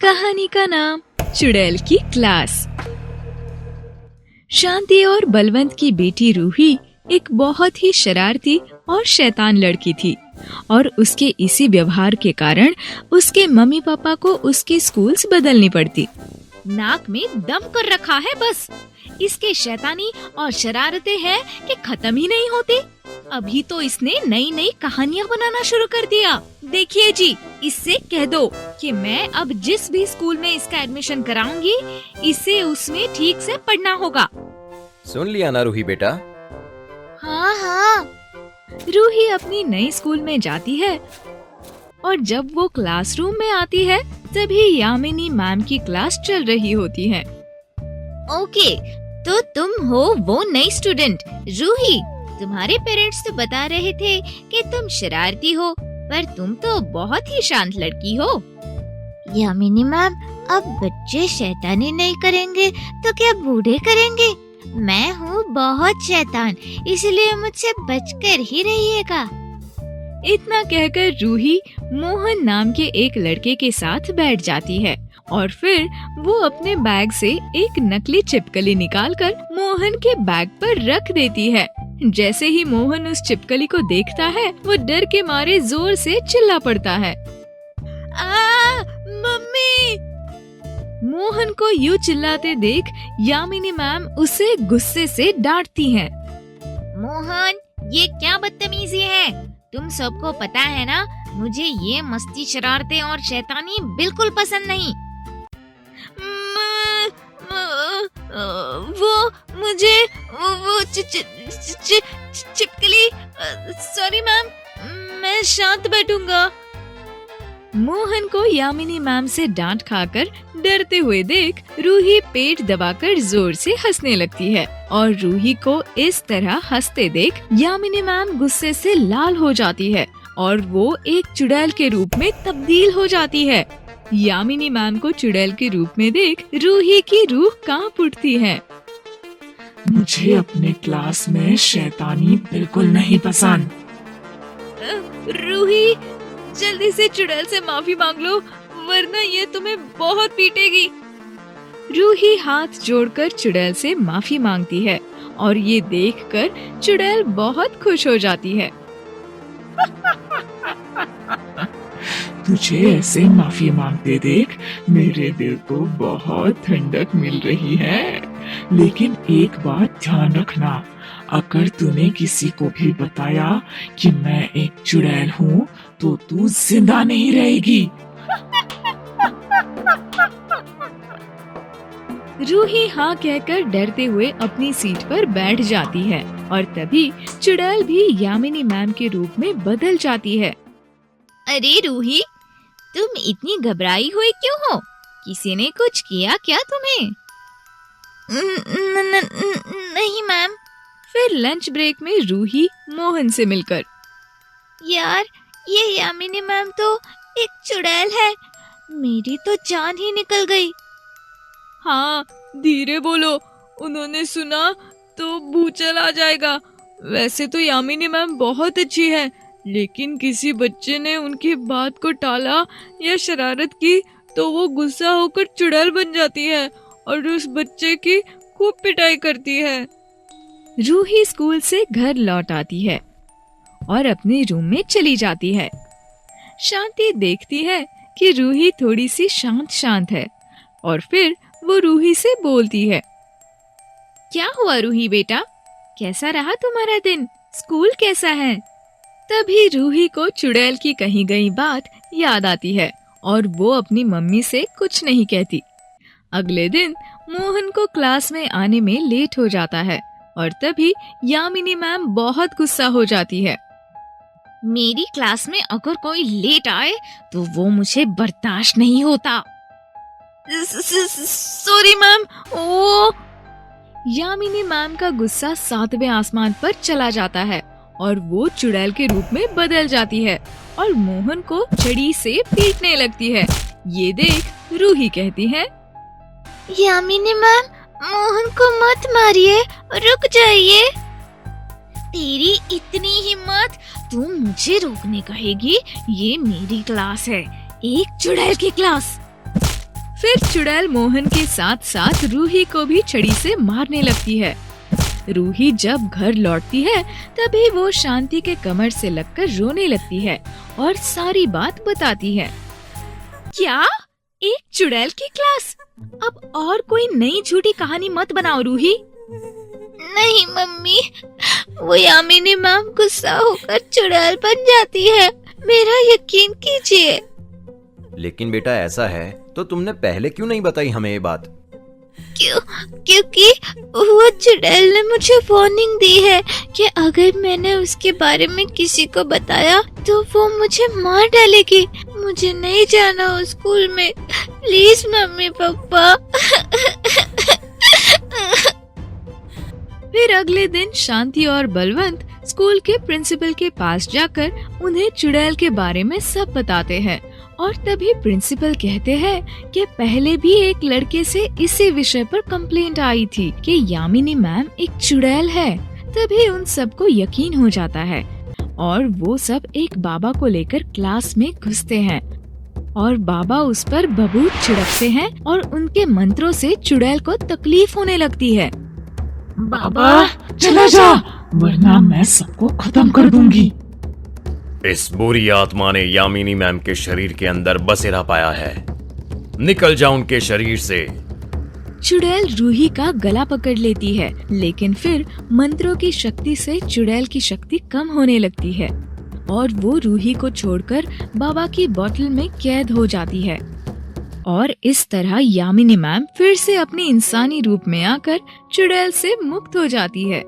कहानी का नाम चुड़ैल की क्लास। शांति और बलवंत की बेटी रूही एक बहुत ही शरारती और शैतान लड़की थी और उसके इसी व्यवहार के कारण उसके मम्मी पापा को उसके स्कूल्स बदलनी पड़ती। नाक में दम कर रखा है बस। इसके शैतानी और शरारतें हैं कि खत्म ही नहीं होती। अभी तो इसने नई नई कहानियाँ बनाना शुरू कर दिया। देखिए जी, इससे कह दो कि मैं अब जिस भी स्कूल में इसका एडमिशन कराऊंगी, इसे उसमें ठीक से पढ़ना होगा। सुन लिया ना रूही बेटा? हाँ हाँ। रूही अपनी नई स्कूल में जाती है और जब वो क्लासरूम में आती है तभी यामिनी मैम की क्लास चल रही होती है। ओके, तो तुम हो वो नई स्टूडेंट रूही। तुम्हारे पेरेंट्स तो बता रहे थे कि तुम शरारती हो, पर तुम तो बहुत ही शांत लड़की हो। यामिनी मैम, अब बच्चे शैतानी नहीं करेंगे तो क्या बूढ़े करेंगे? मैं हूँ बहुत शैतान, इसलिए मुझसे बचकर ही रहिएगा। इतना कहकर रूही मोहन नाम के एक लड़के के साथ बैठ जाती है और फिर वो अपने बैग से एक नकली छिपकली निकालकर मोहन के बैग पर रख देती है। जैसे ही मोहन उस छिपकली को देखता है, वो डर के मारे जोर से चिल्ला पड़ता है। मम्मी! मोहन को यूं चिल्लाते देख यामिनी मैम उसे गुस्से से डांटती हैं। मोहन, ये क्या बदतमीजी है? तुम सबको पता है ना, मुझे ये मस्ती, शरारतें और शैतानी बिल्कुल पसंद नहीं। वो छिपकली। सॉरी मैम, मैं शांत बैठूंगा। मोहन को यामिनी मैम से डांट खाकर डरते हुए देख रूही पेट दबाकर जोर से हंसने लगती है और रूही को इस तरह हंसते देख यामिनी मैम गुस्से से लाल हो जाती है और वो एक चुड़ैल के रूप में तब्दील हो जाती है। यामिनी मैम को चुड़ैल के रूप में देख रूही की रूह कांप उठती है। मुझे अपने क्लास में शैतानी बिल्कुल नहीं पसंद। रूही, जल्दी से चुड़ैल से माफी मांग लो, वरना ये तुम्हें बहुत पीटेगी। रूही हाथ जोड़कर चुड़ैल से माफी मांगती है और ये देखकर चुड़ैल बहुत खुश हो जाती है। तुझे ऐसे माफी मांगते देख मेरे दिल को बहुत ठंडक मिल रही है। लेकिन एक बात ध्यान रखना, अगर तूने किसी को भी बताया कि मैं एक चुड़ैल हूँ तो तू जिंदा नहीं रहेगी। रूही हाँ कहकर डरते हुए अपनी सीट पर बैठ जाती है और तभी चुड़ैल भी यामिनी मैम के रूप में बदल जाती है। अरे रूही, तुम इतनी घबराई हुई क्यों हो? किसी ने कुछ किया क्या तुम्हें? नहीं मैम। फिर लंच ब्रेक में रूही मोहन से मिलकर, यार, ये यामिनी मैम तो एक चुड़ैल है। मेरी तो जान ही निकल गई। हाँ, धीरे बोलो, उन्होंने सुना तो भूचाल आ जाएगा। वैसे तो यामिनी मैम बहुत अच्छी है, लेकिन किसी बच्चे ने उनकी बात को टाला या शरारत की तो वो गुस्सा होकर चुड़ैल बन जाती है और उस बच्चे की खूब पिटाई करती है। रूही स्कूल से घर लौट आती है और अपने रूम में चली जाती है। शांति देखती है कि रूही थोड़ी सी शांत शांत है और फिर वो रूही से बोलती है। क्या हुआ रूही बेटा, कैसा रहा तुम्हारा दिन? स्कूल कैसा है? तभी रूही को चुड़ैल की कही गई बात याद आती है और वो अपनी मम्मी से कुछ नहीं कहती। अगले दिन मोहन को क्लास में आने में लेट हो जाता है और तभी यामिनी मैम बहुत गुस्सा हो जाती है। मेरी क्लास में अगर कोई लेट आए तो वो मुझे बर्दाश्त नहीं होता। Sorry ma'am. Oh, Yamini ma'am का गुस्सा 7वें आसमान पर चला जाता है और वो चुड़ैल के रूप में बदल जाती है और मोहन को छड़ी से पीटने लगती है। ये देख रूही कहती है, यामिनी मैम, मोहन को मत मारिए, रुक जाइए। तेरी इतनी हिम्मत, तू मुझे रोकने कहेगी? ये मेरी क्लास है, एक चुड़ैल की क्लास। फिर चुड़ैल मोहन के साथ साथ रूही को भी छड़ी से मारने लगती है। रूही जब घर लौटती है तभी वो शांति के कमर से लगकर रोने लगती है और सारी बात बताती है। क्या? एक चुड़ैल की क्लास? अब और कोई नई झूठी कहानी मत बनाओ रूही। नहीं मम्मी, वो यामिनी मैम गुस्सा होकर चुड़ैल बन जाती है, मेरा यकीन कीजिए। लेकिन बेटा ऐसा है तो तुमने पहले क्यों नहीं बताई हमें ये बात? क्योंकि वो चुड़ैल ने मुझे वार्निंग दी है कि अगर मैंने उसके बारे में किसी को बताया तो वो मुझे मार डालेगी। मुझे नहीं जाना उस स्कूल में, प्लीज मम्मी पापा। फिर अगले दिन शांति और बलवंत स्कूल के प्रिंसिपल के पास जाकर उन्हें चुड़ैल के बारे में सब बताते हैं और तभी प्रिंसिपल कहते हैं कि पहले भी एक लड़के से इसी विषय पर कंप्लेंट आई थी कि यामिनी मैम एक चुड़ैल है। तभी उन सबको यकीन हो जाता है और वो सब एक बाबा को लेकर क्लास में घुसते हैं और बाबा उस पर बबूत छिड़कते हैं और उनके मंत्रों से चुड़ैल को तकलीफ होने लगती है। बाबा चला जा, वरना मैं सबको खत्म कर दूंगी। इस बुरी आत्मा ने यामिनी मैम के शरीर के अंदर बसेरा पाया है। निकल जा उनके शरीर से। चुड़ैल रूही का गला पकड़ लेती है, लेकिन फिर मंत्रों की शक्ति से चुड़ैल की शक्ति कम होने लगती है और वो रूही को छोड़कर बाबा की बोतल में कैद हो जाती है। और इस तरह यामिनी मैम फिर से अपनी इंसानी रूप में आकर चुड़ैल से मुक्त हो जाती है।